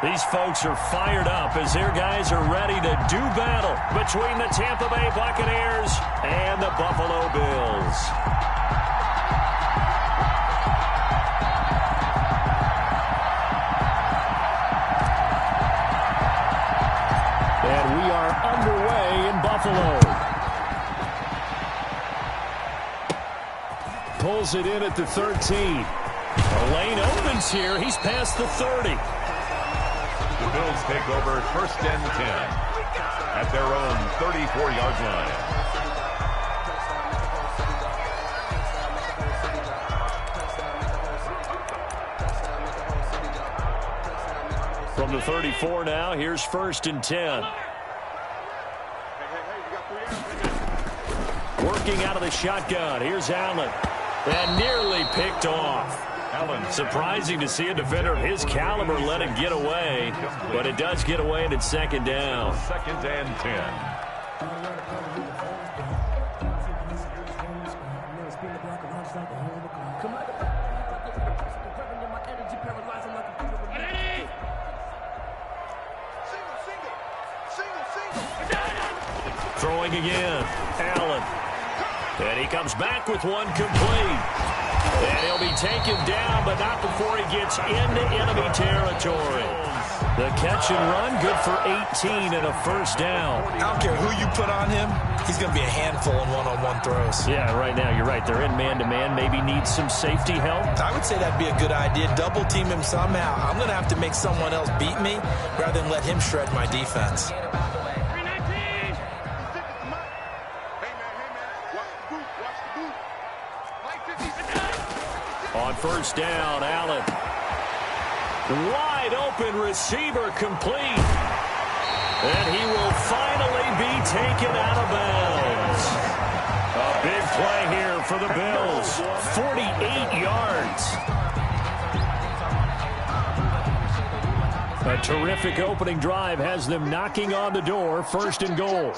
These folks are fired up as their guys are ready to do battle between the Tampa Bay Buccaneers and the Buffalo Bills. And we are underway in Buffalo. Pulls it in at the 13. The lane opens here. He's past the 30. The Bills take over 1st and 10 at their own 34-yard line. From the 34 now, here's 1st and 10. Working out of the shotgun. Here's Allen. And nearly picked off. Surprising to see a defender of his caliber let it get away, but it does get away and it's 2nd down. 2nd and 10. Throwing again. Allen. And he comes back with one complete. And he'll be taken down, but not before he gets into enemy territory. The catch and run, good for 18 and a 1st down. I don't care who you put on him. He's going to be a handful in one-on-one throws. Yeah, right now, you're right. They're in man-to-man. Maybe need some safety help. I would say that'd be a good idea. Double team him somehow. I'm going to have to make someone else beat me rather than let him shred my defense. On 1st down, Allen. Wide open receiver complete. And he will finally be taken out of bounds. A big play here for the Bills. 48 yards. A terrific opening drive has them knocking on the door. 1st and goal.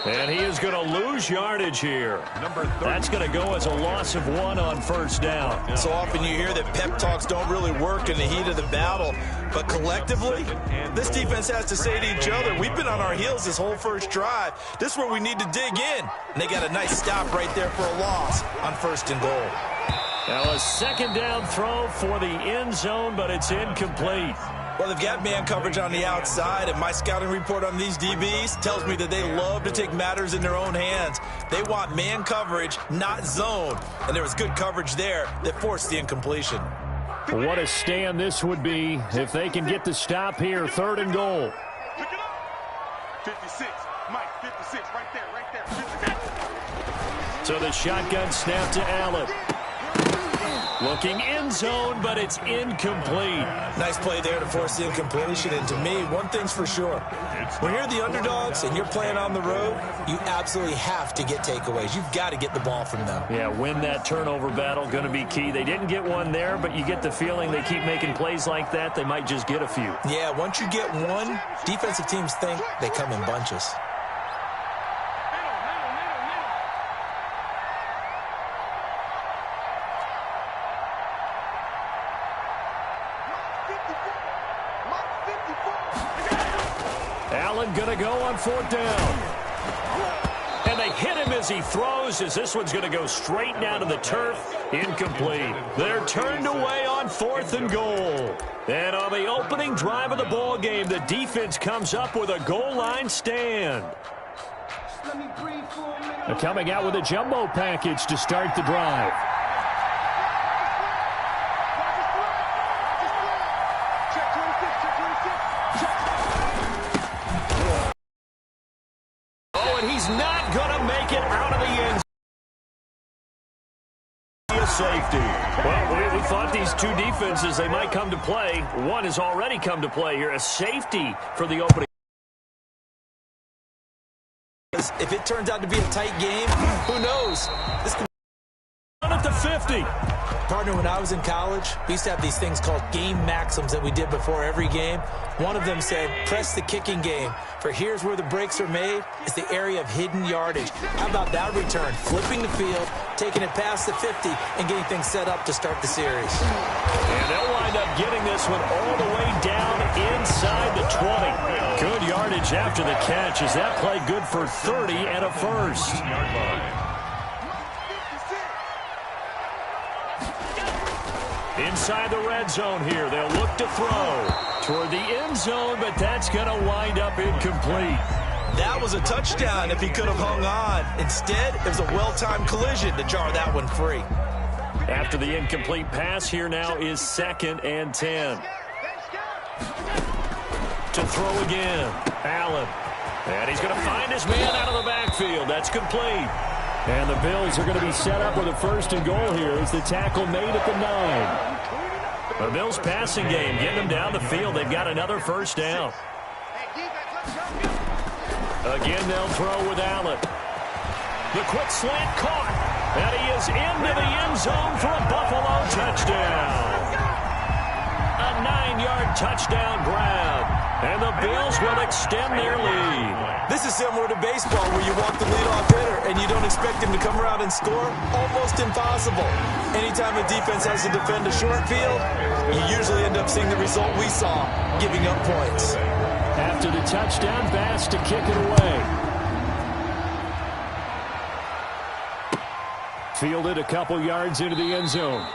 And he is going to lose yardage here. That's going to go as a loss of 1 on 1st down. So often you hear that pep talks don't really work in the heat of the battle. But collectively, this defense has to say to each other, we've been on our heels this whole first drive. This is where we need to dig in. And they got a nice stop right there for a loss on 1st and goal. Now a 2nd down throw for the end zone, but it's incomplete. Well, they've got man coverage on the outside, and my scouting report on these DBs tells me that they love to take matters in their own hands. They want man coverage, not zone. And there was good coverage there that forced the incompletion. What a stand this would be if they can get the stop here. 3rd and goal. 56, Mike, 56, right there, 56. So the shotgun snap to Allen. Looking end zone, but it's incomplete. Nice play there to force the incompletion. And to me, one thing's for sure. When you're the underdogs and you're playing on the road, you absolutely have to get takeaways. You've got to get the ball from them. Yeah, win that turnover battle, going to be key. They didn't get one there, but you get the feeling they keep making plays like that, they might just get a few. Yeah, once you get one, defensive teams think they come in bunches. Allen going to go on 4th down. And they hit him as he throws, as this one's going to go straight down to the turf. Incomplete. They're turned away on 4th and goal. And on the opening drive of the ball game, the defense comes up with a goal line stand. They're coming out with a jumbo package to start the drive. He's not going to make it out of the end zone. Safety. Well, we thought these two defenses, they might come to play. One has already come to play here. A safety for the opening. If it turns out to be a tight game, who knows? This could at the 50. Partner, when I was in college, we used to have these things called game maxims that we did before every game. One of them said, press the kicking game, for here's where the breaks are made. It's the area of hidden yardage. How about that return? Flipping the field, taking it past the 50, and getting things set up to start the series. And they'll wind up getting this one all the way down inside the 20. Good yardage after the catch. Is that play good for 30 and a first? Inside the red zone here. They'll look to throw toward the end zone, but that's going to wind up incomplete. That was a touchdown if he could have hung on. Instead, it was a well-timed collision to jar that one free. After the incomplete pass, here now is 2nd and 10. To throw again, Allen. And he's going to find his man out of the backfield. That's complete. And the Bills are going to be set up with a 1st and goal here as the tackle made at the 9. The Bills passing game, getting them down the field. They've got another 1st down. Again, they'll throw with Allen. The quick slant caught. And he is into the end zone for a Buffalo touchdown. A 9-yard touchdown grab. And the Bills will extend their lead. This is similar to baseball where you walk the leadoff hitter and you don't expect him to come around and score. Almost impossible. Anytime a defense has to defend a short field, you usually end up seeing the result we saw, giving up points. After the touchdown, Bass to kick it away. Fielded a couple yards into the end zone.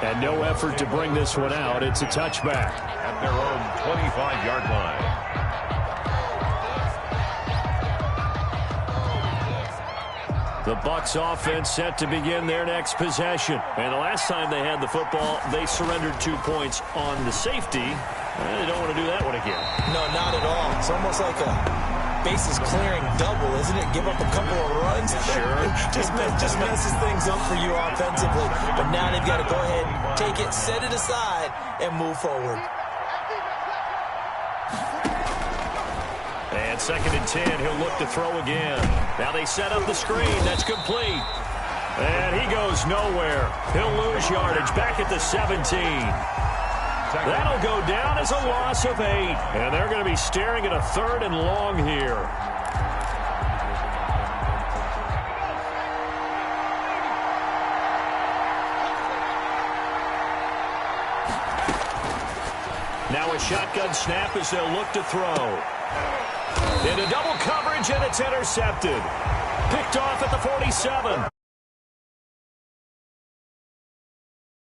And no effort to bring this one out. It's a touchback. At their own 25-yard line. The Bucs offense set to begin their next possession. And the last time they had the football, they surrendered 2 points on the safety. They don't want to do that one again. No, not at all. It's almost like a bases clearing double, isn't it? Give up a couple of runs. Sure. just messes things up for you offensively. But now they've got to go ahead, take it, set it aside, and move forward. And 2nd and 10, he'll look to throw again. Now they set up the screen. That's complete. And he goes nowhere. He'll lose yardage back at the 17. That'll go down as a loss of 8. And they're going to be staring at a 3rd and long here. Now a shotgun snap as they'll look to throw. Into double coverage, and it's intercepted. Picked off at the 47.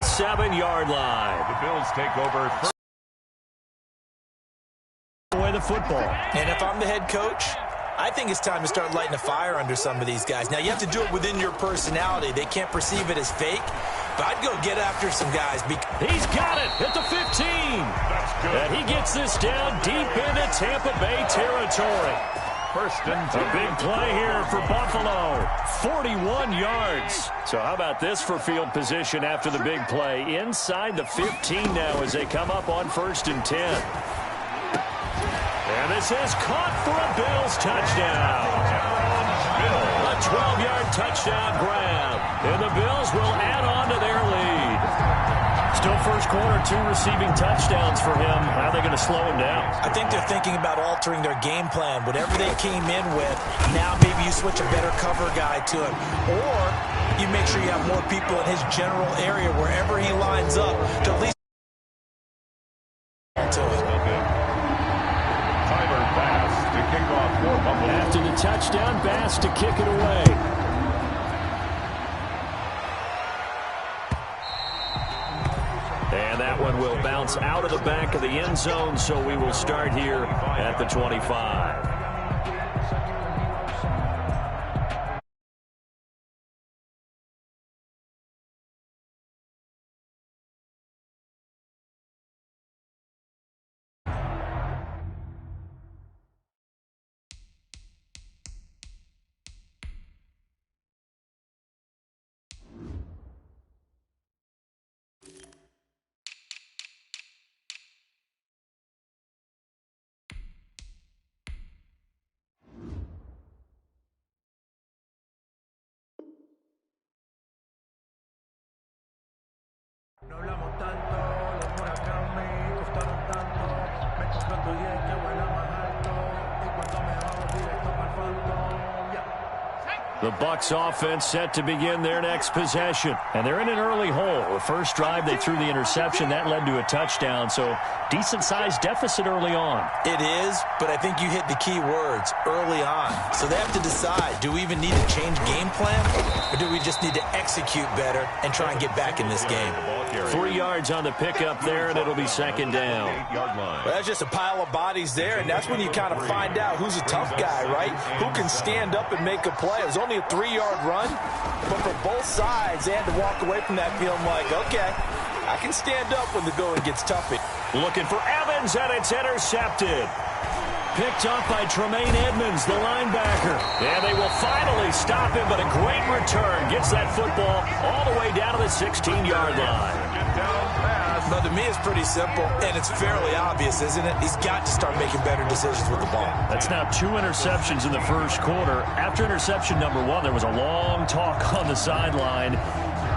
7-yard line. The Bills take over. Away the football. And if I'm the head coach, I think it's time to start lighting a fire under some of these guys. Now, you have to do it within your personality. They can't perceive it as fake. But I'd go get after some guys. He's got it at the 15. That's good. And he gets this down deep into Tampa Bay territory. 1st and 10. A big play here for Buffalo. 41 yards. So how about this for field position after the big play? Inside the 15 now as they come up on 1st and 10. And this is caught for a Bills touchdown. A 12-yard touchdown grab. And the Bills will add on to their lead. Still first quarter, 2 receiving touchdowns for him. How are they going to slow him down? I think they're thinking about altering their game plan. Whatever they came in with, now maybe you switch a better cover guy to him. Or you make sure you have more people in his general area wherever he lines up to at least to it. Tyler Bass to kick off for Buffalo. After the touchdown, Bass to kick it away. And that one will bounce out of the back of the end zone, so we will start here at the 25. The Bucs offense set to begin their next possession. And they're in an early hole. The first drive, they threw the interception. That led to a touchdown, so decent-sized deficit early on. It is, but I think you hit the key words, early on. So they have to decide, do we even need to change game plan, or do we just need to execute better and try and get back in this game? 3 yards on the pickup there, and it'll be second down. Well, that's just a pile of bodies there, and that's when you kind of find out who's a tough guy, right? Who can stand up and make a play. It was only a 3-yard run, but for both sides, they had to walk away from that feeling like, okay, I can stand up when the going gets tough. Looking for Evans, and it's intercepted. Picked up by Tremaine Edmonds, the linebacker. And they will finally stop him, but a great return. Gets that football all the way down to the 16-yard line. But to me, it's pretty simple, and it's fairly obvious, isn't it? He's got to start making better decisions with the ball. That's now 2 interceptions in the first quarter. After interception number 1, there was a long talk on the sideline.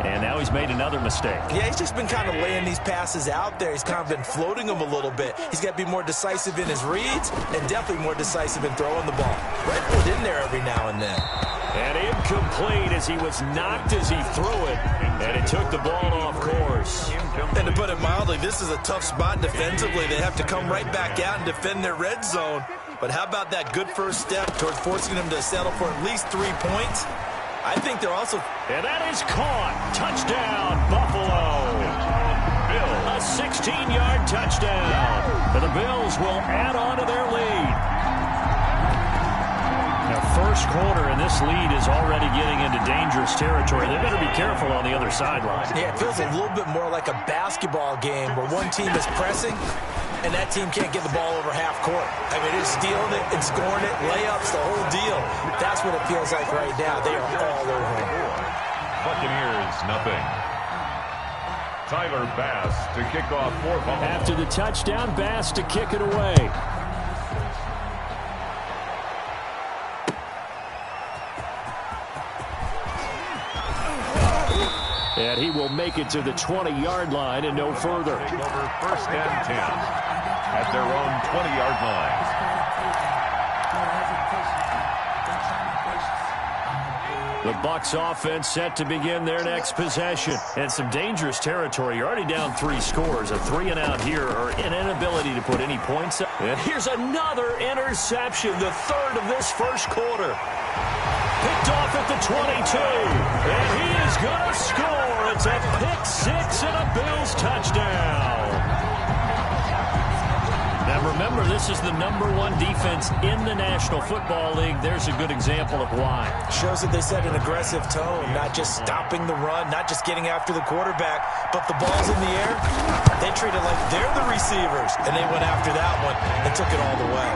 And now he's made another mistake. Yeah, he's just been kind of laying these passes out there. He's kind of been floating them a little bit. He's got to be more decisive in his reads and definitely more decisive in throwing the ball. Right foot in there every now and then. And incomplete as he was knocked as he threw it. And it took the ball off course. And to put it mildly, this is a tough spot defensively. They have to come right back out and defend their red zone. But how about that good first step towards forcing them to settle for at least 3 points? I think they're also... And that is caught. Touchdown, Buffalo. A 16-yard touchdown. And the Bills will add on to their lead. Now, first quarter, and this lead is already getting into dangerous territory. They better be careful on the other sideline. Yeah, it feels a little bit more like a basketball game where one team is pressing and that team can't get the ball over half court. I mean, it's stealing it and scoring it, layups, the whole deal. That's what it feels like right now. They are all over him. Buccaneers, nothing. Tyler Bass to kick off for Buffalo. After the touchdown, Bass to kick it away. And he will make it to the 20-yard line and no further. Take over first and 10 at their own 20-yard line. The Bucs offense set to begin their next possession. And some dangerous territory. You're already down 3 scores. A 3-and-out here, or an inability to put any points up. And here's another interception, the third of this first quarter. Picked off at the 22. And he is going to score. It's a pick-6 and a Bills touchdown. Now remember, this is the #1 defense in the National Football League. There's a good example of why. Shows that they set an aggressive tone, not just stopping the run, not just getting after the quarterback, but the ball's in the air. They treat it like they're the receivers, and they went after that one and took it all the way.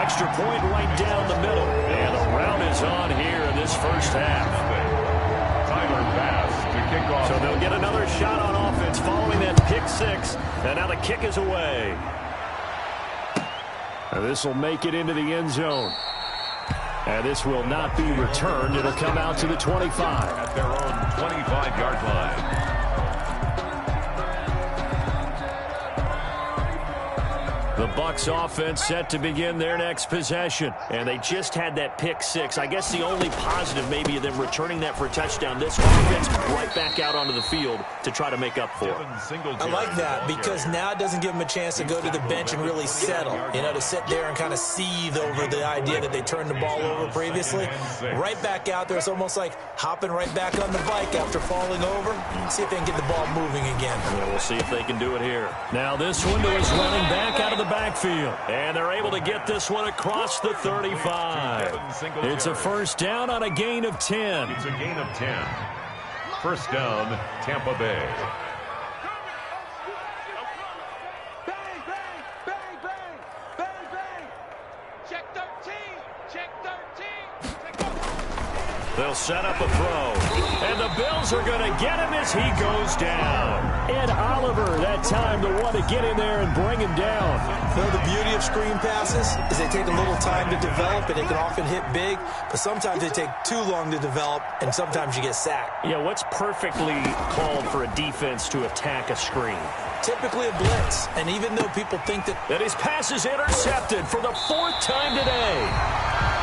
Extra point right down the middle. And the round is on here in this first half. Tyler Bass to kick off. So they'll get another shot on offense following that pick-6. And now the kick is away. And this will make it into the end zone. And this will not be returned. It'll come out to the 25. At their own 25-yard line. The Bucs offense set to begin their next possession. And they just had that pick-6. I guess the only positive maybe of them returning that for a touchdown. This offense right back out onto the field to try to make up for it. I like that because now it doesn't give them a chance to go to the bench and really settle. You know, to sit there and kind of seethe over the idea that they turned the ball over previously. Right back out there. It's almost like hopping right back on the bike after falling over. See if they can get the ball moving again. Yeah, we'll see if they can do it here. Now this window is running back out of the backfield. And they're able to get this one across the 35. It's a first down on a gain of 10. It's a gain of 10. First down, Tampa Bay. Bang, bang, bang, bang, bang, bang. Check 13, check 13. Check 13. They'll set up a throw. And the Bills are going to get him as he goes down. Ed Oliver, that time, the one to get in there and bring him down. You know, the beauty of screen passes is they take a little time to develop, and they can often hit big, but sometimes they take too long to develop, and sometimes you get sacked. Yeah, what's perfectly called for a defense to attack a screen? Typically a blitz, and even though people think that his pass is intercepted for the 4th time today.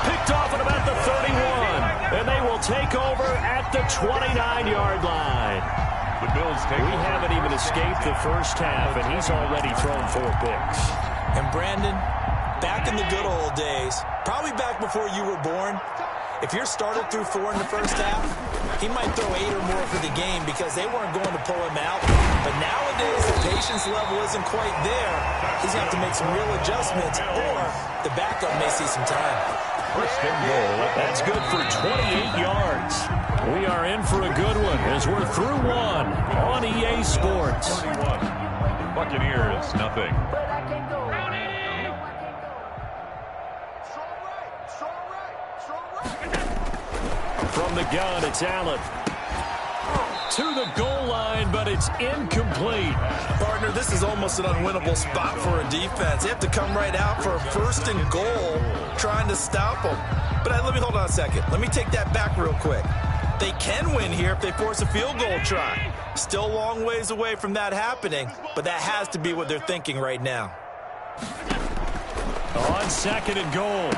Picked off at about the 31. And they will take over at the 29-yard line. The Bills take We haven't even escaped the first half, and he's already thrown 4 picks. And Brandon, back in the good old days, probably back before you were born, if you're started through 4 in the first half, he might throw 8 or more for the game because they weren't going to pull him out. But nowadays, the patience level isn't quite there. He's going to have to make some real adjustments, or the backup may see some time. first and goal. That's good for 28 yards. We are in for a good one as we're through 1 on EA Sports. 31. Buccaneers, nothing. From the gun, it's Allen. To the goal line, but it's incomplete. Partner, this is almost an unwinnable spot for a defense. They have to come right out for a first and goal trying to stop them. But let me hold on a second. Let me take that back real quick. They can win here if they force a field goal try. Still a long ways away from that happening, but that has to be what they're thinking right now. On second and goal,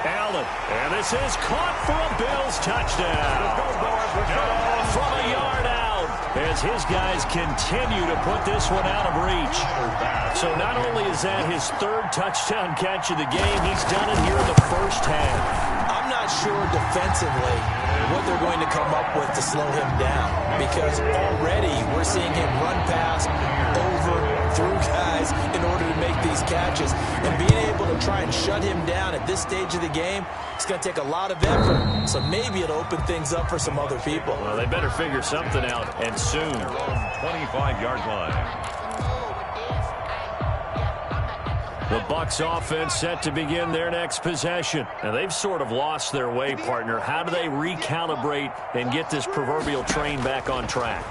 Allen. And this is caught for a Bills touchdown. From a yard out as his guys continue to put this one out of reach. So not only is that his 3rd touchdown catch of the game, he's done it here in the first half. I'm not sure defensively what they're going to come up with to slow him down, because already we're seeing him run past, over, through guys in order to make these catches. And being able to try and shut him down at this stage of the game, it's going to take a lot of effort. So maybe it'll open things up for some other people. Well, they better figure something out, and soon. 25-yard line. The Bucs offense set to begin their next possession. And they've sort of lost their way, partner. How do they recalibrate and get this proverbial train back on track?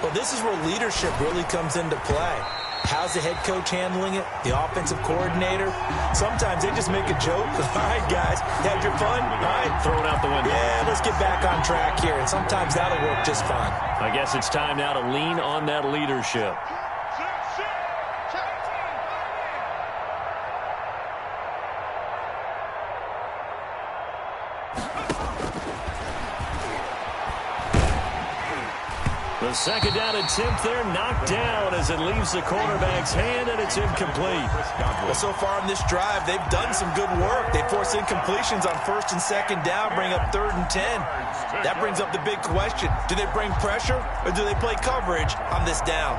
Well, this is where leadership really comes into play. How's the head coach handling it? The offensive coordinator? Sometimes they just make a joke. All right, guys, you had your fun? All right. Throw it out the window. Yeah, let's get back on track here. And sometimes that'll work just fine. I guess it's time now to lean on that leadership. The second down attempt there knocked down as it leaves the quarterback's hand, and it's incomplete. Well, so far in this drive, they've done some good work. They force incompletions on 1st and 2nd down, bring up 3rd and 10. That brings up the big question. Do they bring pressure, or do they play coverage on this down?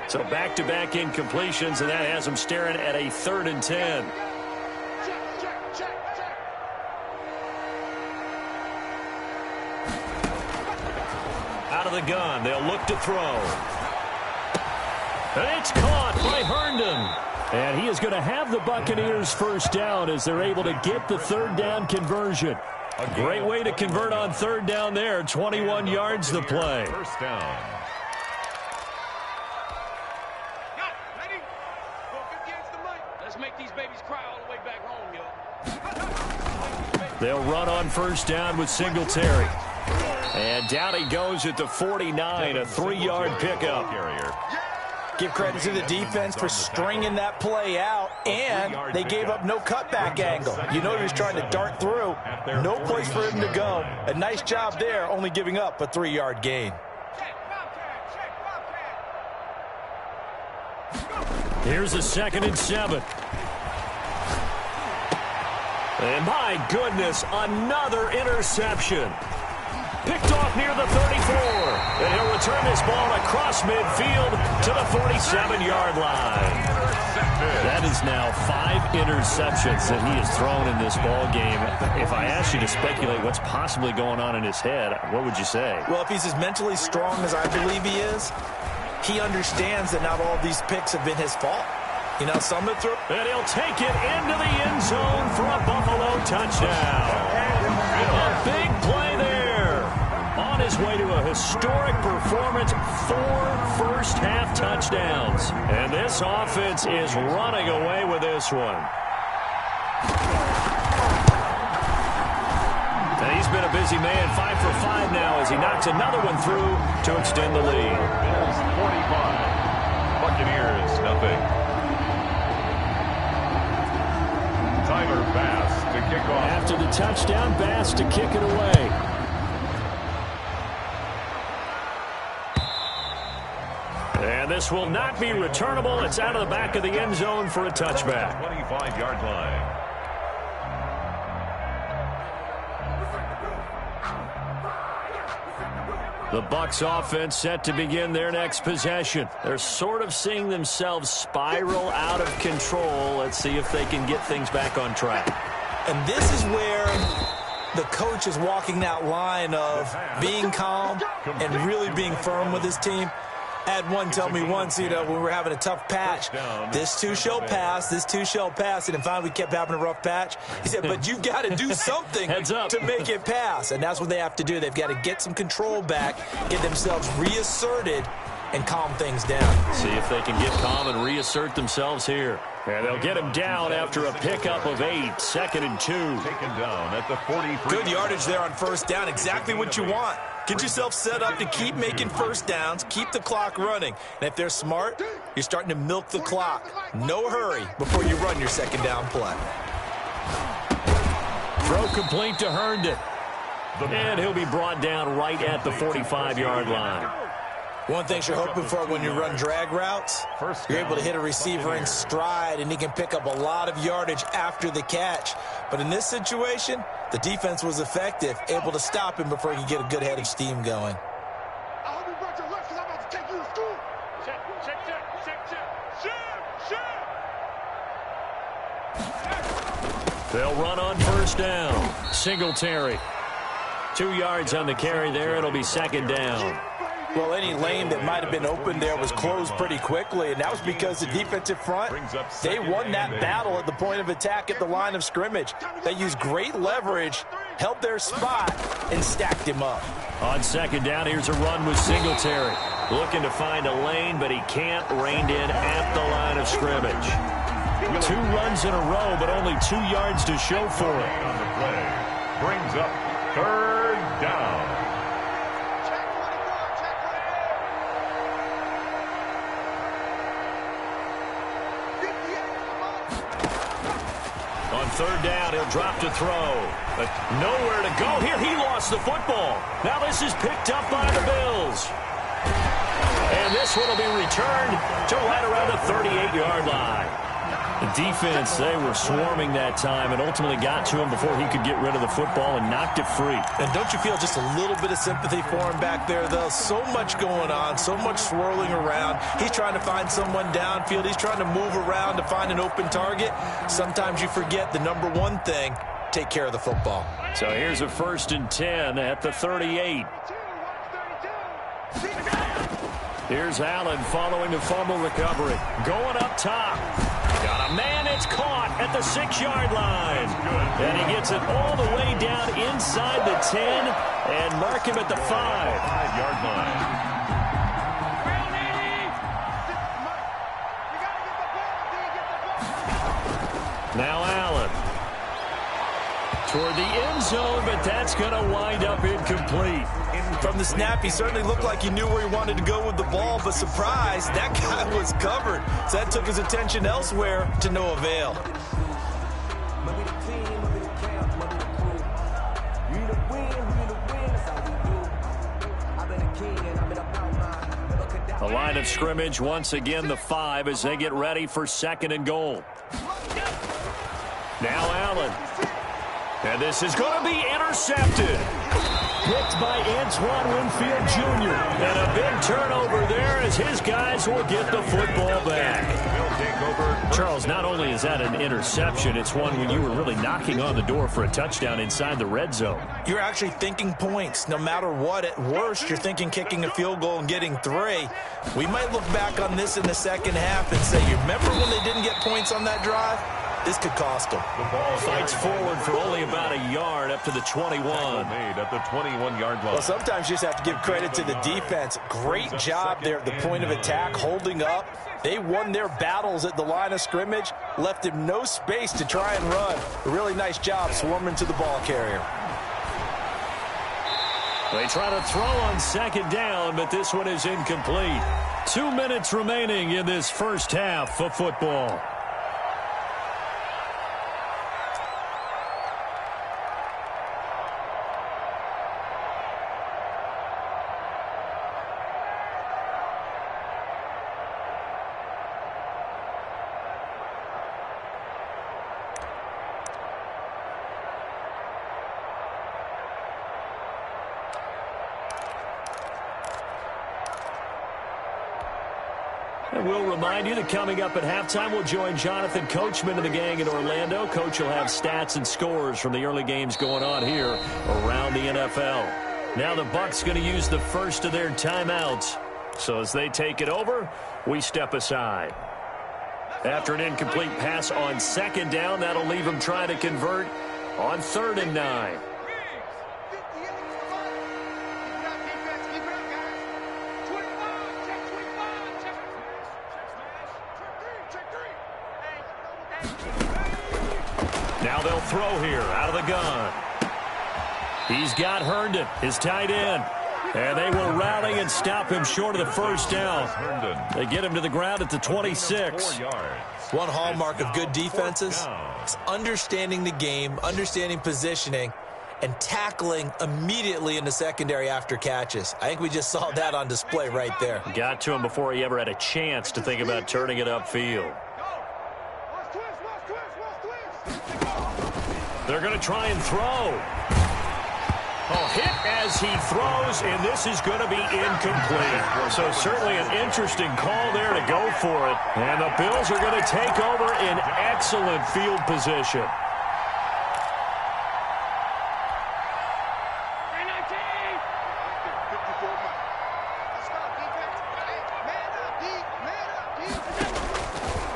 So back-to-back incompletions, and that has them staring at a 3rd and 10. Out of the gun, they'll look to throw. And it's caught by Herndon. And he is going to have the Buccaneers first down as they're able to get the 3rd down conversion. A great way to convert on 3rd down there. 21 yards the play. First down. Let's make these babies cry all the way back home, yo. They'll run on first down with Singletary. And down he goes at the 49, a 3-yard pickup. Give credit to the defense for stringing that play out, and they gave up no cutback angle. You know he was trying to dart through. No place for him to go. A nice job there, only giving up a 3-yard gain. Here's a 2nd and 7. And my goodness, another interception. Picked off near the 34. And he'll return this ball across midfield to the 47-yard line. That is now 5 interceptions that he has thrown in this ball game. If I asked you to speculate what's possibly going on in his head, what would you say? Well, if he's as mentally strong as I believe he is, he understands that not all of these picks have been his fault. You know, some of through. And he'll take it into the end zone for a Buffalo touchdown. A big play there. On his way to a historic performance, 4 first-half touchdowns. And this offense is running away with this one. And he's been a busy man, 5 for 5 now as he knocks another one through to extend the lead. Bills 45. Buccaneers nothing. kickoff. After the touchdown, Bass to kick it away. And this will not be returnable. It's out of the back of the end zone for a touchback. 25-yard line. The Bucs offense set to begin their next possession. They're sort of seeing themselves spiral out of control. Let's see if they can get things back on track. And this is where the coach is walking that line of being calm and really being firm with his team. I had one tell me once, when we were having a tough patch, this too shall pass, this too shall pass. And then finally we kept having a rough patch. He said, but you've got to do something to make it pass. And that's what they have to do. They've got to get some control back, get themselves reasserted, and calm things down. See if they can get calm and reassert themselves here. And they'll get him down after a pickup of 8, 2nd and 2. Taken down at the 43. Good yardage there on first down, exactly what you want. Get yourself set up to keep making first downs, keep the clock running. And if they're smart, you're starting to milk the clock. No hurry before you run your second down play. Throw complete to Herndon. And he'll be brought down right at the 45-yard line. One thing you're hoping for when you run drag routes, you're able to hit a receiver in stride, and he can pick up a lot of yardage after the catch. But in this situation, the defense was effective, able to stop him before he could get a good head of steam going. They'll run on first down. Singletary. 2 yards on the carry there. It'll be second down. Well, any lane that might have been open there was closed pretty quickly, and that was because the defensive front, they won that battle at the point of attack at the line of scrimmage. They used great leverage, held their spot, and stacked him up. On second down, here's a run with Singletary. Looking to find a lane, but he can't. Reined in at the line of scrimmage. 2 runs in a row, but only 2 yards to show for it. On the play. Brings up third down. On third down, he'll drop to throw. But nowhere to go here. He lost the football. Now this is picked up by the Bills. And this one will be returned to right around the 38-yard line. The defense, they were swarming that time and ultimately got to him before he could get rid of the football and knocked it free. And don't you feel just a little bit of sympathy for him back there, though? So much going on, so much swirling around. He's trying to find someone downfield. He's trying to move around to find an open target. Sometimes you forget the number one thing, take care of the football. So here's a 1st and 10 at the 38. Here's Allen following the fumble recovery. Going up top. Got a man, it's caught at the 6-yard line. And he gets it all the way down inside the 10 and mark him at the 5-yard line. Now Allen. Toward the end zone, but that's going to wind up incomplete. From the snap, he certainly looked like he knew where he wanted to go with the ball, but surprise, that guy was covered. So that took his attention elsewhere to no avail. The line of scrimmage, once again, the 5 as they get ready for 2nd and goal. Now Allen. And this is going to be intercepted. Picked by Antoine Winfield Jr. And a big turnover there as his guys will get the football back. Charles, not only is that an interception, it's one when you were really knocking on the door for a touchdown inside the red zone. You're actually thinking points. No matter what, at worst, you're thinking kicking a field goal and getting 3. We might look back on this in the second half and say, you remember when they didn't get points on that drive? This could cost them. The ball fights forward for only about a yard up to the 21. Made at the 21-yard line. Well, sometimes you just have to give credit to the defense. Great job there at the point of attack, holding up. They won their battles at the line of scrimmage, left him no space to try and run. A really nice job swarming to the ball carrier. They try to throw on 2nd down, but this one is incomplete. 2 minutes remaining in this first half of football. And we'll remind you that coming up at halftime, we'll join Jonathan Coachman and the gang in Orlando. Coach will have stats and scores from the early games going on here around the NFL. Now the Bucs going to use the first of their timeouts. So as they take it over, we step aside. After an incomplete pass on second down, that'll leave them trying to convert on 3rd and 9. Now they'll throw here out of the gun. He's got Herndon, his tight end. And they will rally and stop him short of the first down. They get him to the ground at the 26. One hallmark of good defenses is understanding the game, understanding positioning, and tackling immediately in the secondary after catches. I think we just saw that on display right there. Got to him before he ever had a chance to think about turning it upfield. They're going to try and throw. Hit as he throws, and this is going to be incomplete. So certainly an interesting call there to go for it. And the Bills are going to take over in excellent field position.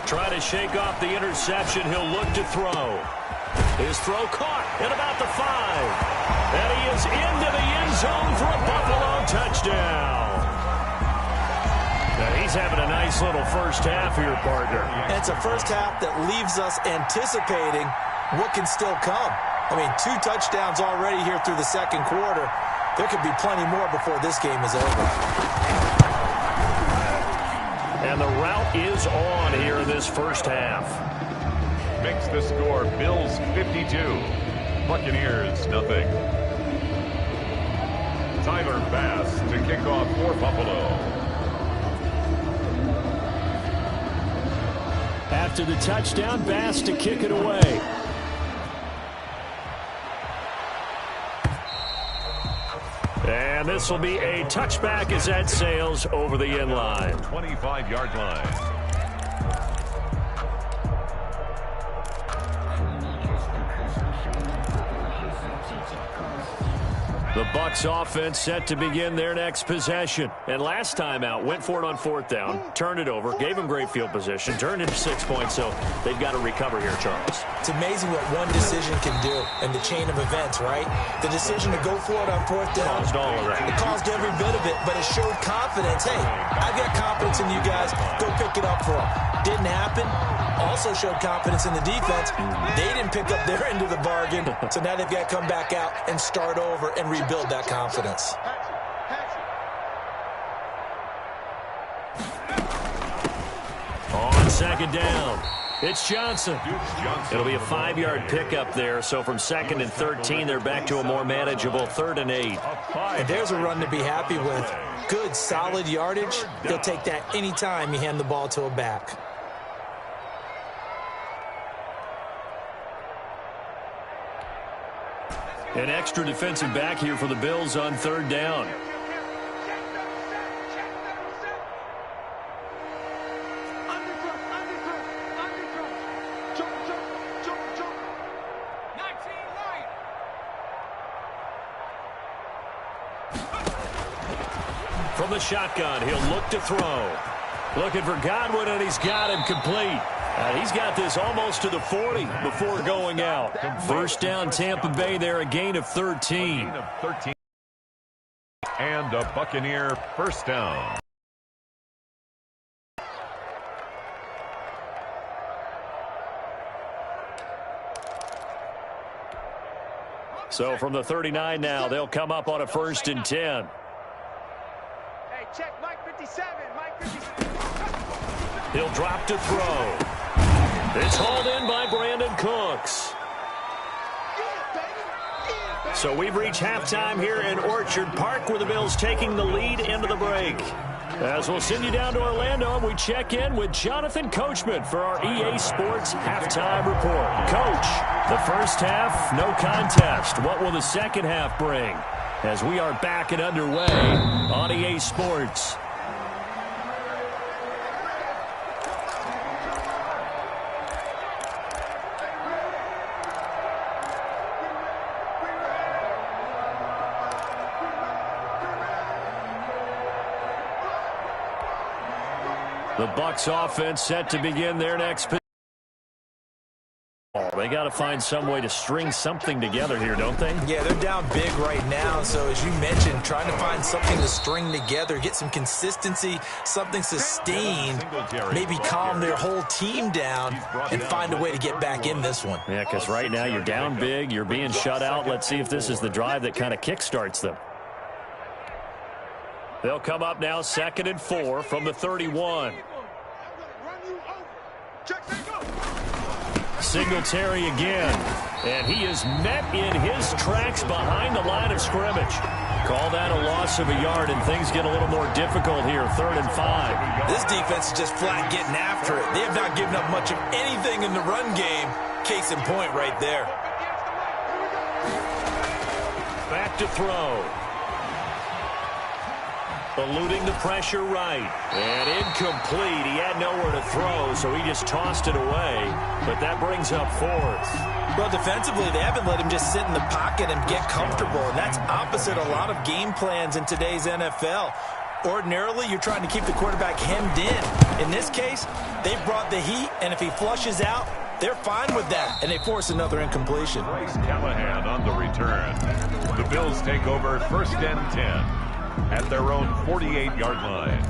Try to shake off the interception. He'll look to throw. His throw caught at about the 5. And he is into the end zone for a Buffalo touchdown. Now he's having a nice little first half here, partner. And it's a first half that leaves us anticipating what can still come. I mean, 2 touchdowns already here through the second quarter. There could be plenty more before this game is over. And the route is on here in this first half. Makes the score Bills 52, Buccaneers nothing. Tyler Bass to kick off for Buffalo. After the touchdown, Bass to kick it away. And this will be a touchback as that sails over the end line. 25-yard line. The Bucs offense set to begin their next possession. And last time out, went for it on 4th down, turned it over, gave them great field position, turned into 6 points, so they've got to recover here, Charles. It's amazing what one decision can do in the chain of events, right? The decision to go for it on 4th down. Caused all of that. It caused every bit of it, but it showed confidence. Hey, I've got confidence in you guys. Go pick it up for them. Didn't happen. Also showed confidence in the defense. They didn't pick up their end of the bargain, so now they've got to come back out and start over and rebuild that confidence. On 2nd down, it's Johnson. It'll be a 5-yard pickup there, so from 2nd and 13, they're back to a more manageable 3rd and 8. And there's a run to be happy with. Good, solid yardage. He'll take that any time you hand the ball to a back. An extra defensive back here for the Bills on 3rd down. From the shotgun, he'll look to throw. Looking for Godwin, and he's got him complete. He's got this almost to the 40 before going out. First down, Tampa Bay there, a gain of 13. And a Buccaneer first down. So from the 39 now, they'll come up on a 1st and 10. Hey, check Mike 57. Mike 57. He'll drop to throw. It's hauled in by Brandon Cooks. So we've reached halftime here in Orchard Park, where the Bills taking the lead into the break. As we'll send you down to Orlando, and we check in with Jonathan Coachman for our EA Sports Halftime Report. Coach, the first half, no contest. What will the second half bring? As we are back and underway on EA Sports. The Bucs offense set to begin their next possession. They got to find some way to string something together here, don't they? Yeah, they're down big right now. So as you mentioned, trying to find something to string together, get some consistency, something sustained, maybe calm their whole team down and find a way to get back in this one. Yeah, because right now you're down big, you're being shut out. Let's see if this is the drive that kind of kickstarts them. They'll come up now 2nd and 4 from the 31. Singletary again, and he is met in his tracks behind the line of scrimmage. Call that a loss of a yard, and things get a little more difficult here, 3rd and 5. This defense is just flat getting after it. They have not given up much of anything in the run game. Case in point right there. Back to throw. Eluding the pressure right. And incomplete. He had nowhere to throw, so he just tossed it away. But that brings up 4th. Well, defensively, they haven't let him just sit in the pocket and get comfortable. And that's opposite a lot of game plans in today's NFL. Ordinarily, you're trying to keep the quarterback hemmed in. In this case, they brought the heat, and if he flushes out, they're fine with that, and they force another incompletion. Bryce Callahan on the return. The Bills take over 1st and 10. At their own 48-yard line.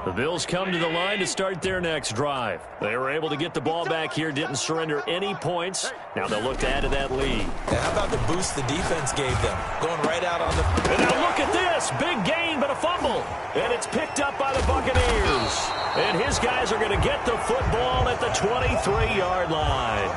The Bills come to the line to start their next drive. They were able to get the ball back here, didn't surrender any points. Now they'll look to add to that lead. And how about the boost the defense gave them? Going right out on the... And now look at this. Big gain, but a fumble. And it's picked up by the Buccaneers. And his guys are going to get the football at the 23-yard line.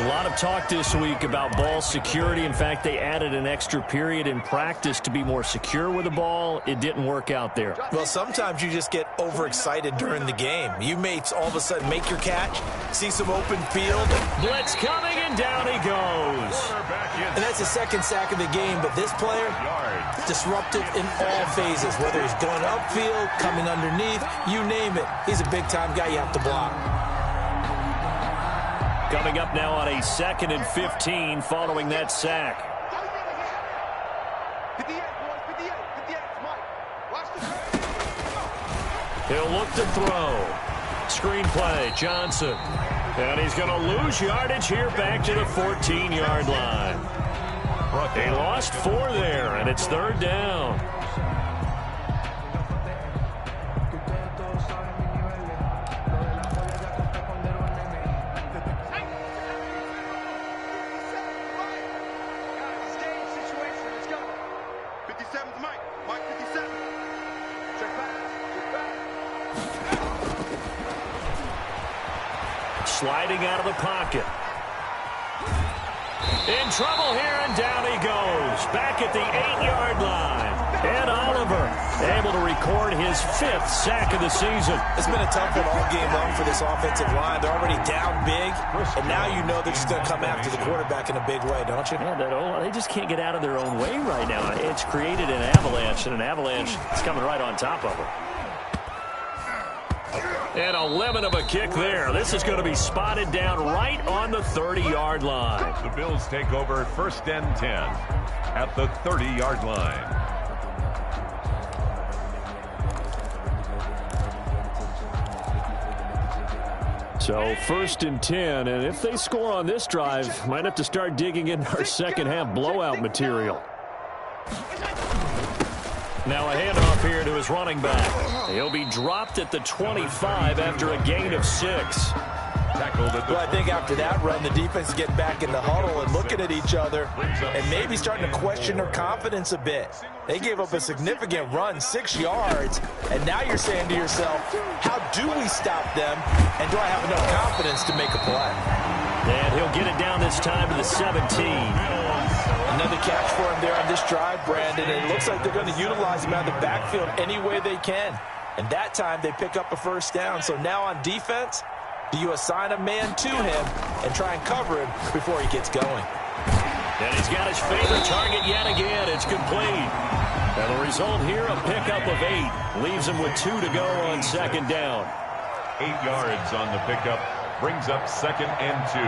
A lot of talk this week about ball security. In fact, they added an extra period in practice to be more secure with the ball. It didn't work out there. Well, sometimes you just get overexcited during the game. You may all of a sudden make your catch, see some open field. Blitz coming, and down he goes. And that's the 2nd sack of the game, but this player, disruptive in all phases, whether he's going upfield, coming underneath, you name it. He's a big-time guy you have to block. Coming up now on a 2nd and 15 following that sack. He'll look to throw. Screenplay, Johnson. And he's going to lose yardage here back to the 14-yard line. They lost 4 there, and it's 3rd down. Sliding out of the pocket. In trouble here, and down he goes. Back at the 8-yard line. And Oliver able to record his 5th sack of the season. It's been a tough one all game long for this offensive line. They're already down big, and now you know they're just going to come after the quarterback in a big way, don't you? Yeah, they just can't get out of their own way right now. It's created an avalanche, and an avalanche is coming right on top of them. And a lemon of a kick there. This is going to be spotted down right on the 30-yard line. The Bills take over 1st and 10 at the 30-yard line. So 1st and 10, and if they score on this drive, might have to start digging in our second half blowout material. Now a handoff here to his running back. He'll be dropped at the 25 after a gain of 6. Well, I think after that run, the defense is getting back in the huddle and looking at each other and maybe starting to question their confidence a bit. They gave up a significant run, 6 yards, and now you're saying to yourself, how do we stop them, and do I have enough confidence to make a play? And he'll get it down this time to the 17. Another catch for him there on this drive, Brandon, and it looks like they're going to utilize him out of the backfield any way they can. And that time they pick up a 1st down. So now on defense, do you assign a man to him and try and cover him before he gets going? And he's got his favorite target yet again. It's complete. And the result here, a pickup of 8. Leaves him with 2 to go on 2nd down. 8 yards on the pickup. Brings up 2nd and 2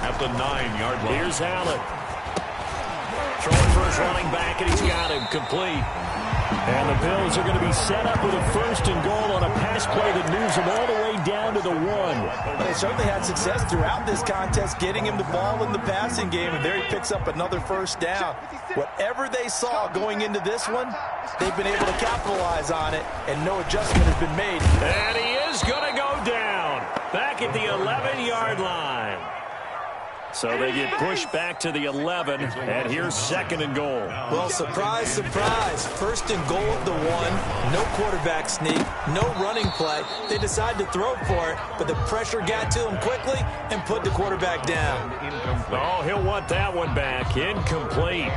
at the 9-yard line. Here's Allen. Throwing for his running back, and he's got him complete. And the Bills are going to be set up with a 1st and goal on a pass play that moves them all the way down to the 1. They certainly had success throughout this contest getting him the ball in the passing game, and there he picks up another 1st down. Whatever they saw going into this one, they've been able to capitalize on it, and no adjustment has been made. And he is going to go down back at the 11-yard line. So they get pushed back to the 11, and here's 2nd and goal. Well, surprise, surprise. 1st and goal at the 1. No quarterback sneak, no running play. They decide to throw for it, but the pressure got to him quickly and put the quarterback down. Oh, he'll want that one back. Incomplete.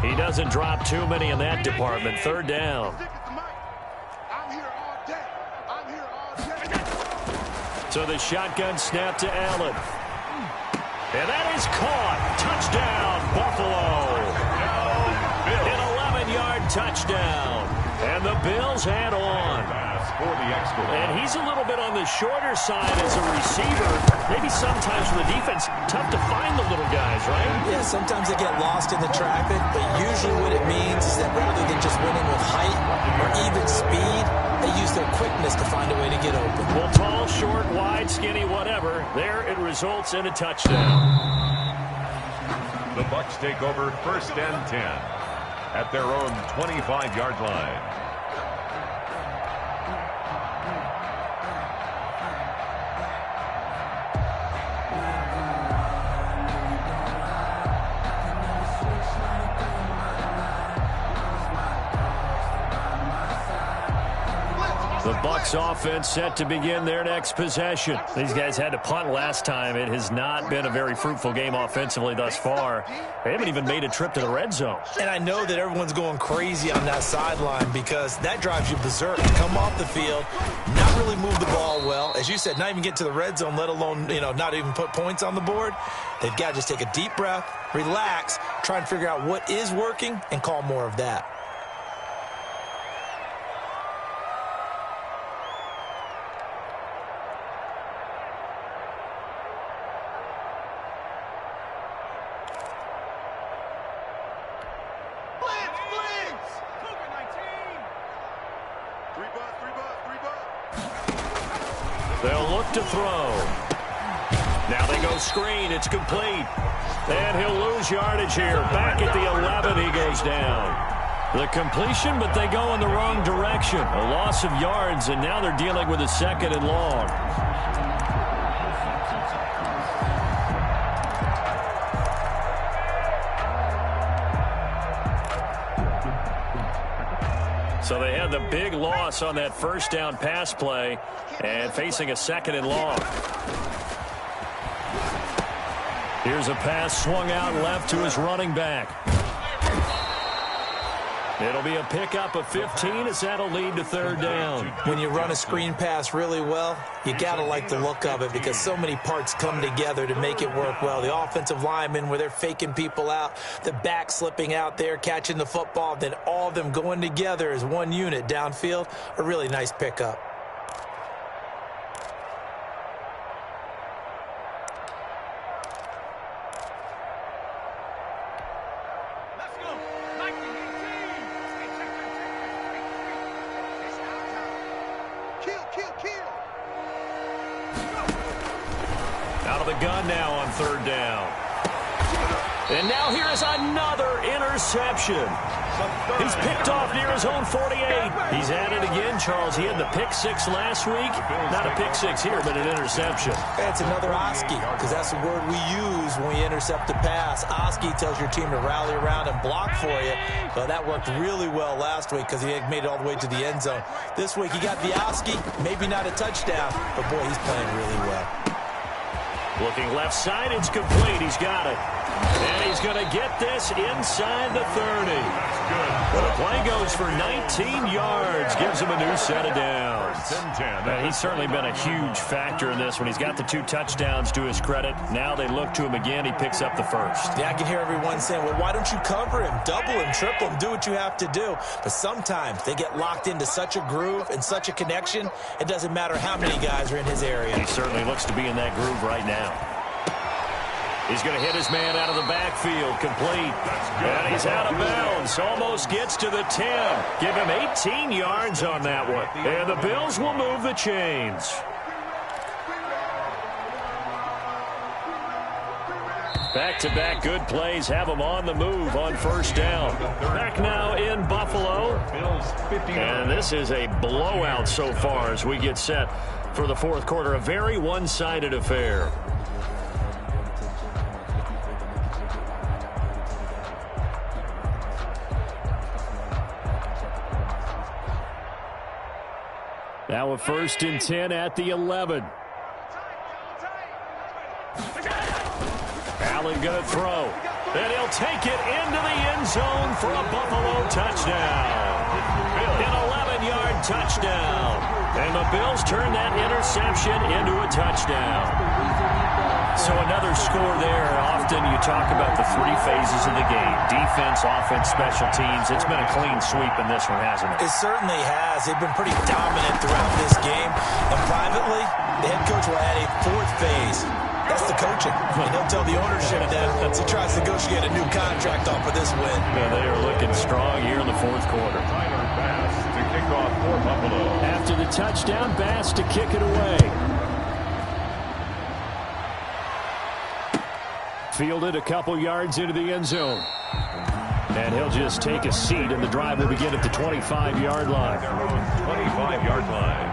He doesn't drop too many in that department. 3rd down. So the shotgun snap to Allen. And that is caught. Touchdown, Buffalo. An 11-yard touchdown. And the Bills head on. And he's a little bit on the shorter side as a receiver. Maybe sometimes for the defense, tough to find the little guys, right? Yeah, sometimes they get lost in the traffic, but usually what it means is that rather than just winning with height or even speed, they use their quickness to find a way to get open. Well, tall, short, wide, skinny, whatever. There it results in a touchdown. The Bucs take over 1st and 10 at their own 25-yard line. The Bucs offense set to begin their next possession. These guys had to punt last time. It has not been a very fruitful game offensively thus far. They haven't even made a trip to the red zone. And I know that everyone's going crazy on that sideline because that drives you berserk. Come off the field, not really move the ball well. As you said, not even get to the red zone, let alone, not even put points on the board. They've got to just take a deep breath, relax, try and figure out what is working, and call more of that. They'll look to throw. Now they go screen. It's complete. And he'll lose yardage here. Back at the 11, he goes down. The completion, but they go in the wrong direction. A loss of yards, and now they're dealing with a 2nd and long. So they had the big loss on that 1st down pass play and facing a 2nd and long. Here's a pass swung out left to his running back. It'll be a pickup of 15 as that'll lead to 3rd down. When you run a screen pass really well, you got to like the look of it because so many parts come together to make it work well. The offensive linemen where they're faking people out, the back slipping out there, catching the football, then all of them going together as one unit downfield, a really nice pickup. Out of the gun now on 3rd down. And now here is another interception. He's picked off near his own 48. He's at it again, Charles. He had the pick 6 last week. Not a pick 6 here, but an interception. It's another Oski, because that's the word we use when we intercept a pass. Oski tells your team to rally around and block for you. But that worked really well last week because he made it all the way to the end zone. This week he got the Oski, maybe not a touchdown, but boy, he's playing really well. Looking left side, it's complete. He's got it. And he's going to get this inside the 30. The play goes for 19 yards. Gives him a new set of downs. And he's certainly been a huge factor in this one. He's got the 2 touchdowns to his credit. Now they look to him again. He picks up the 1st. Yeah, I can hear everyone saying, well, why don't you cover him, double him, triple him, do what you have to do. But sometimes they get locked into such a groove and such a connection, it doesn't matter how many guys are in his area. He certainly looks to be in that groove right now. He's going to hit his man out of the backfield, complete. And he's out of bounds, almost gets to the 10. Give him 18 yards on that one. And the Bills will move the chains. Back-to-back good plays have them on the move on first down. Back now in Buffalo. And this is a blowout so far as we get set for the fourth quarter. A very one-sided affair. Now a 1st and 10 at the 11. Allen going to throw. And he'll take it into the end zone for a Buffalo touchdown. An 11-yard touchdown. And the Bills turn that interception into a touchdown. So another score there. Often you talk about the three phases of the game. Defense, offense, special teams. It's been a clean sweep in this one, hasn't it? It certainly has. They've been pretty dominant throughout this game. And privately, the head coach will add a 4th phase. That's the coaching. And he'll tell the ownership that as he tries to negotiate a new contract off for this win. Yeah, they are looking strong here in the fourth quarter. Bass to kick off for Buffalo. After the touchdown, Bass to kick it away. Fielded a couple yards into the end zone. And he'll just take a seat, and the drive will begin at the 25-yard line. 25-yard line.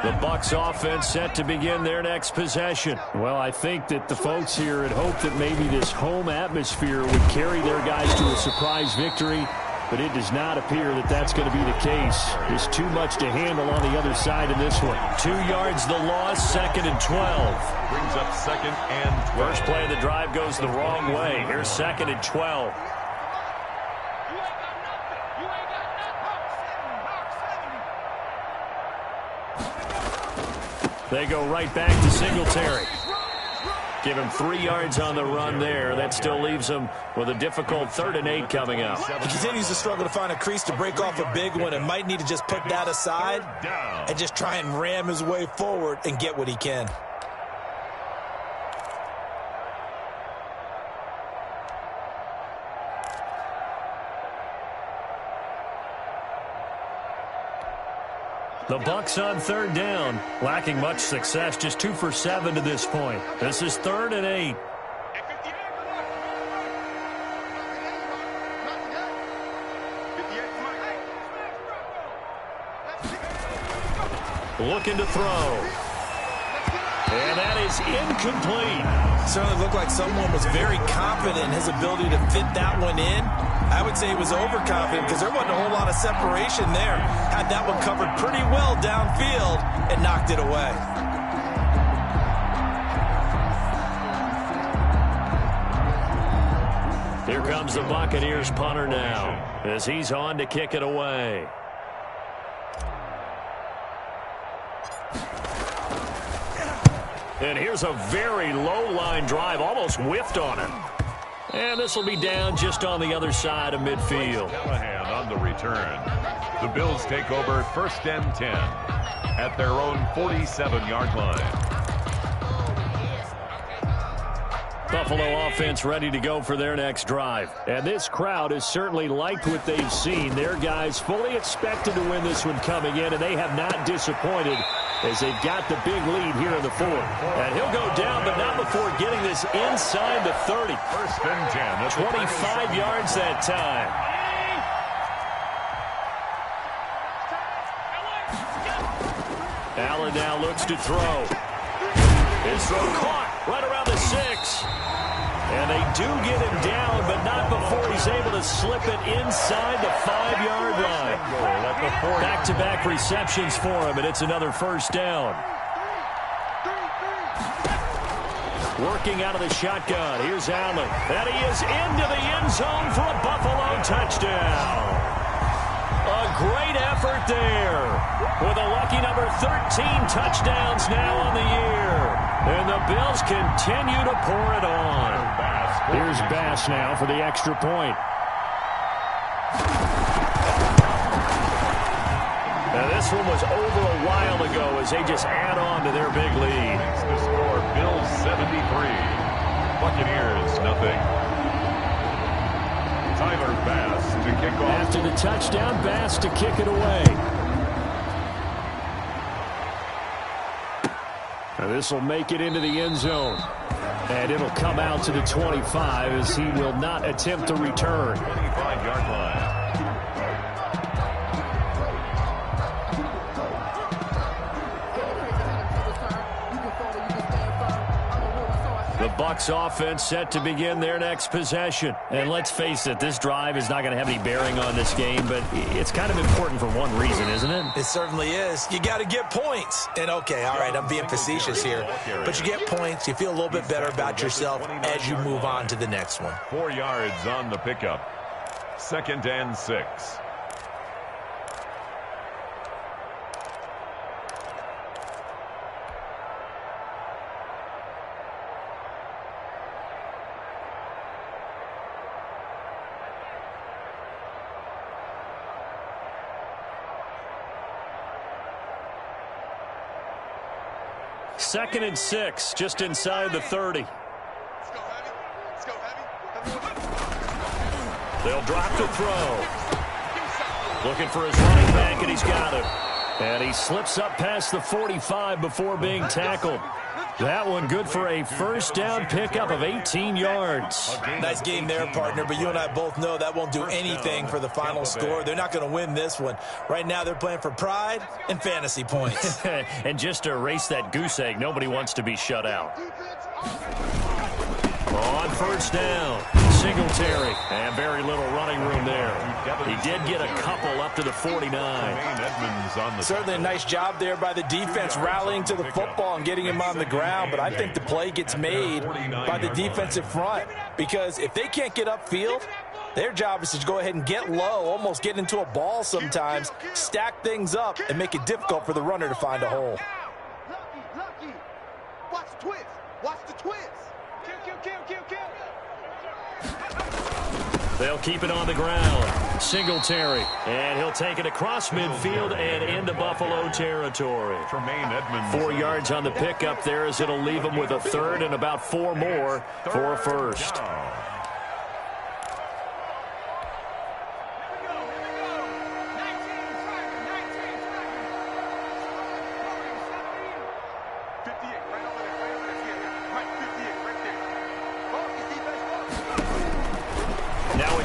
The Bucs offense set to begin their next possession. Well, I think that the folks here had hoped that maybe this home atmosphere would carry their guys to a surprise victory, but it does not appear that that's going to be the case. There's too much to handle on the other side in this one. 2 yards the loss, 2nd and 12. Brings up 2nd and 12. First play of the drive goes the wrong way. Here's 2nd and 12. They go right back to Singletary. Give him 3 yards on the run there. That still leaves him with a difficult 3rd and 8 coming up. He continues to struggle to find a crease to break off a big one and might need to just put that aside and just try and ram his way forward and get what he can. The Bucs on 3rd down, lacking much success, just 2 for 7 to this point. This is 3rd and 8. Looking to throw. And that is incomplete. Certainly looked like someone was very confident in his ability to fit that one in. I would say he was overconfident because there wasn't a whole lot of separation there. Had that one covered pretty well downfield and knocked it away. Here comes the Buccaneers punter now as he's on to kick it away. And here's a very low-line drive, almost whiffed on him. And this will be down just on the other side of midfield. Callahan on the return. The Bills take over 1st and 10 at their own 47-yard line. Buffalo offense ready to go for their next drive. And this crowd has certainly liked what they've seen. Their guys fully expected to win this one coming in, and they have not disappointed as they've got the big lead here in the fourth. And he'll go down, but not before getting this inside the 30. 1st and 10. 25 yards that time. Allen now looks to throw. His throw caught right around the 6. And they do get him down, but not before he's able to slip it inside the 5-yard line. Back-to-back receptions for him, and it's another 1st down. Working out of the shotgun. Here's Allen. And he is into the end zone for a Buffalo touchdown. A great effort there. With a lucky number 13 touchdowns now on the year. And the Bills continue to pour it on. Here's Bass now for the extra point. Now, this one was over a while ago as they just add on to their big lead. Makes the score Bills 73, Buccaneers nothing. Tyler Bass to kick off. After the touchdown, Bass to kick it away. Now this will make it into the end zone. And it'll come out to the 25 as he will not attempt to return. 25-yard line. The Bucs offense set to begin their next possession. And let's face it, this drive is not going to have any bearing on this game, but it's kind of important for one reason, isn't it? It certainly is. You got to get points. And, okay, all right, I'm being facetious here. But you get points, you feel a little bit better about yourself as you move on to the next one. 4 yards on the pickup. 2nd and 6. Second and 6, just inside the 30. Let's go, heavy. Let's go, heavy. They'll drop to throw. Looking for his running back, and he's got it. And he slips up past the 45 before being tackled. That one good for a first down pickup of 18 yards. Nice game there, partner, but you and I both know that won't do anything for the final score. They're not going to win this one. Right now, they're playing for pride and fantasy points. And just to erase that goose egg, nobody wants to be shut out. On first down, Singletary, and very little running room there. He did get a couple up to the 49. Certainly a nice job there by the defense rallying to the football and getting him on the ground, but I think the play gets made by the defensive front because if they can't get upfield, their job is to go ahead and get low, almost get into a ball sometimes, stack things up, and make it difficult for the runner to find a hole. Lucky. Watch the twist. Watch the twist. Kill. They'll keep it on the ground. Singletary. And he'll take it across midfield and into Buffalo territory. 4 yards on the pickup there as it'll leave him with a third and about 4 more for a first.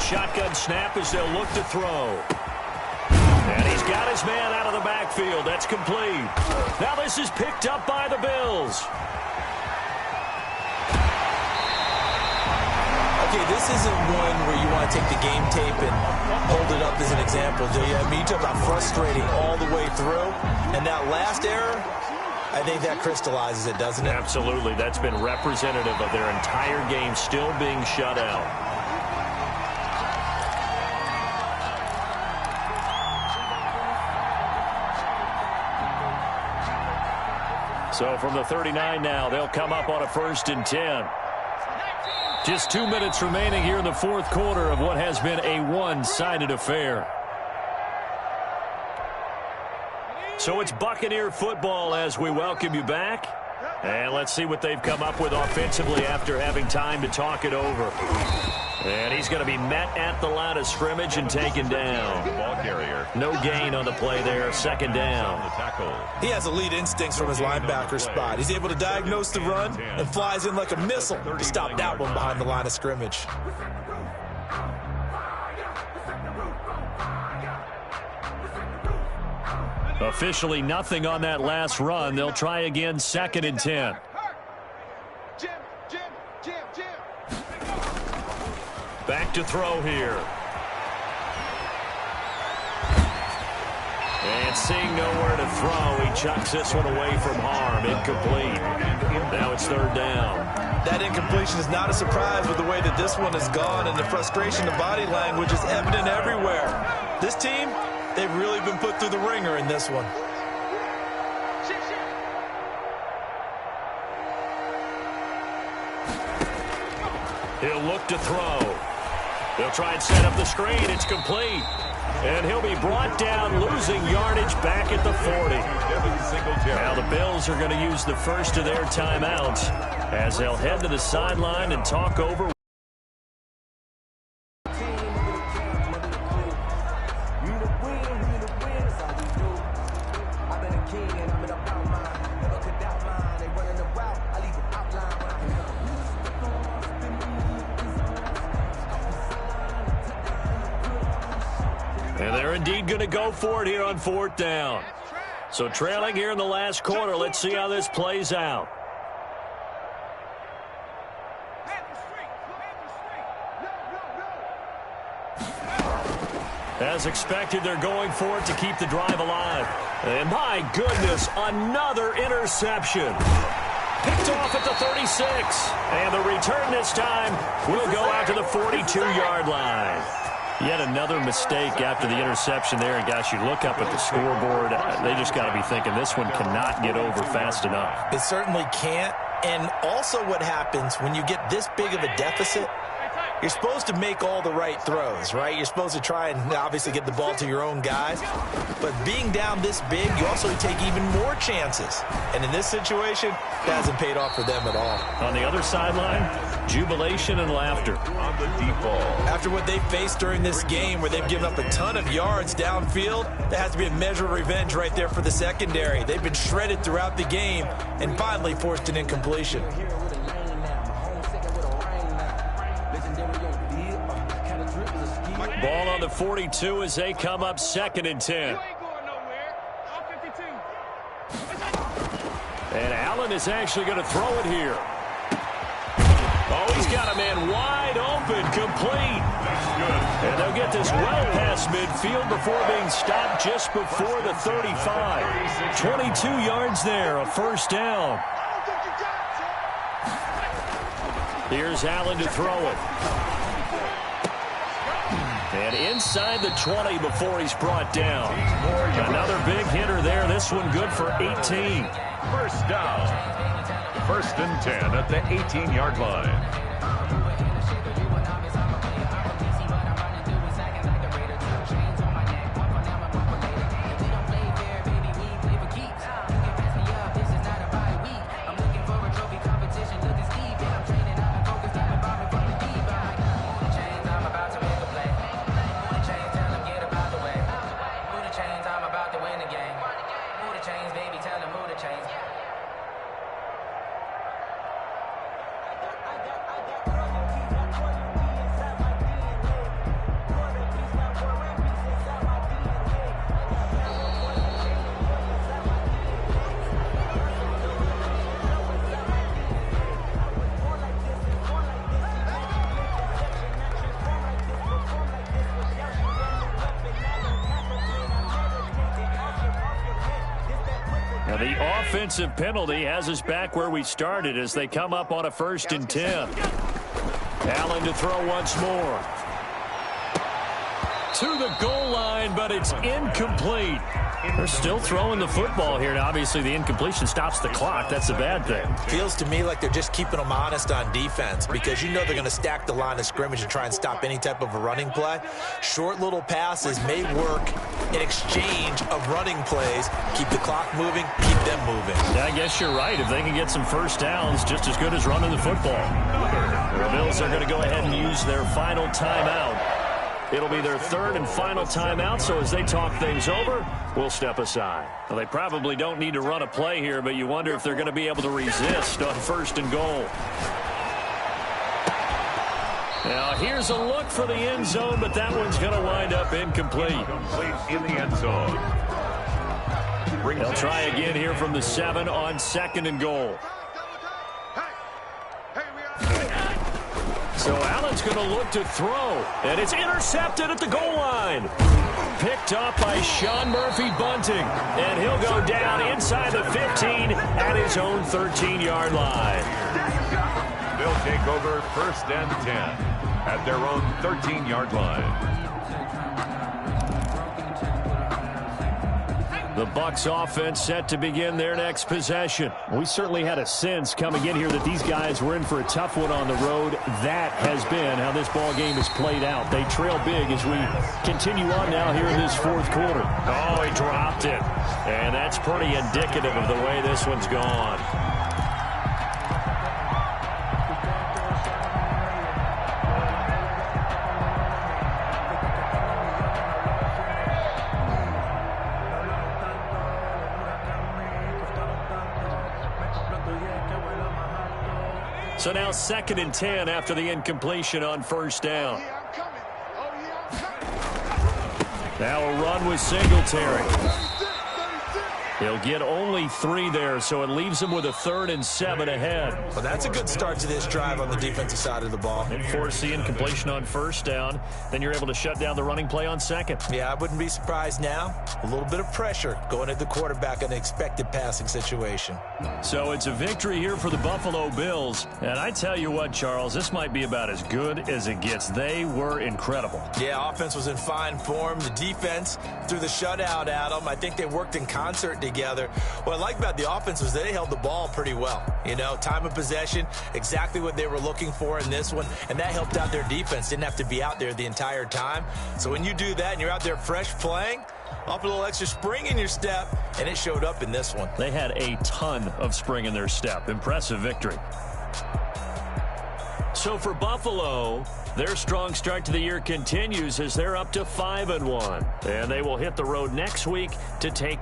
Shotgun snap as they'll look to throw. And he's got his man out of the backfield. That's complete. Now this is picked up by the Bills. Okay, this isn't one where you want to take the game tape and hold it up as an example, do you? I mean, you talk about frustrating all the way through. And that last error, I think that crystallizes it, doesn't it? Absolutely. That's been representative of their entire game still being shut out. So from the 39 now, they'll come up on a 1st and 10. Just 2 minutes remaining here in the fourth quarter of what has been a one-sided affair. So it's Buccaneer football as we welcome you back. And let's see what they've come up with offensively after having time to talk it over. And he's going to be met at the line of scrimmage and taken down. Ball carrier. No gain on the play there. 2nd down. He has elite instincts from his linebacker spot. He's able to diagnose the run and flies in like a missile to stop that one behind the line of scrimmage. Officially nothing on that last run. They'll try again 2nd and 10. Jim. Back to throw here. And seeing nowhere to throw, he chucks this one away from harm. Incomplete. Now it's 3rd down. That incompletion is not a surprise with the way that this one has gone, and the frustration of body language is evident everywhere. This team, they've really been put through the ringer in this one. He'll look to throw. They'll try and set up the screen. It's complete. And he'll be brought down, losing yardage back at the 40. Now the Bills are going to use the first of their timeouts as they'll head to the sideline and talk over. And they're indeed going to go for it here on 4th down. So trailing here in the last quarter, let's see how this plays out. As expected, they're going for it to keep the drive alive. And my goodness, another interception. Picked off at the 36. And the return this time will go out to the 42-yard line. Yet another mistake after the interception there. And, gosh, you look up at the scoreboard. They just got to be thinking this one cannot get over fast enough. It certainly can't. And also what happens when you get this big of a deficit, you're supposed to make all the right throws, right? You're supposed to try and obviously get the ball to your own guys. But being down this big, you also take even more chances. And in this situation, that hasn't paid off for them at all. On the other sideline, jubilation and laughter. On the deep ball. After what they faced during this game where they've given up a ton of yards downfield, that has to be a measure of revenge right there for the secondary. They've been shredded throughout the game and finally forced an incompletion. Ball on the 42 as they come up 2nd and 10. And Allen is actually going to throw it here. Oh, he's got a man wide open, complete. And they'll get this well past midfield before being stopped just before the 35. 22 yards there, a 1st down. Here's Allen to throw it. And inside the 20 before he's brought down. Another big hitter there. This one good for 18. 1st down. 1st and 10 at the 18-yard line. Now the offensive penalty has us back where we started as they come up on a 1st and 10. Allen to throw once more. To the goal line, but it's incomplete. They're still throwing the football here. Now, obviously, the incompletion stops the clock. That's a bad thing. Feels to me like they're just keeping them honest on defense because you know they're going to stack the line of scrimmage and try and stop any type of a running play. Short little passes may work in exchange of running plays. Keep the clock moving, keep them moving. Yeah, I guess you're right. If they can get some 1st downs, just as good as running the football. The Bills are going to go ahead and use their final timeout. It'll be their 3rd and final timeout, so as they talk things over, we'll step aside. Well, they probably don't need to run a play here, but you wonder if they're going to be able to resist on 1st and goal. Now, here's a look for the end zone, but that one's going to wind up incomplete. In the end zone. They'll try again here from the 7 on 2nd and goal. So Allen's going to look to throw, and it's intercepted at the goal line. Picked up by Sean Murphy-Bunting, and he'll go down inside the 15 at his own 13-yard line. They'll take over 1st and 10 at their own 13-yard line. The Bucs offense set to begin their next possession. We certainly had a sense coming in here that these guys were in for a tough one on the road. That has been how this ball game has played out. They trail big as we continue on now here in this fourth quarter. Oh, he dropped it. And that's pretty indicative of the way this one's gone. So now 2nd and 10 after the incompletion on first down. Now a run with Singletary. He'll get only 3 there, so it leaves him with a 3rd and 7 ahead. Well, that's a good start to this drive on the defensive side of the ball. And force the incompletion on first down. Then you're able to shut down the running play on 2nd. Yeah, I wouldn't be surprised now. A little bit of pressure going at the quarterback in an expected passing situation. So it's a victory here for the Buffalo Bills. And I tell you what, Charles, this might be about as good as it gets. They were incredible. Yeah, offense was in fine form. The defense threw the shutout at them. I think they worked in concert together. What I like about the offense was they held the ball pretty well. You know, time of possession, exactly what they were looking for in this one, and that helped out their defense. Didn't have to be out there the entire time. So when you do that and you're out there fresh playing, off a little extra spring in your step, and it showed up in this one. They had a ton of spring in their step. Impressive victory. So for Buffalo, their strong start to the year continues as they're up to 5-1. And they will hit the road next week to take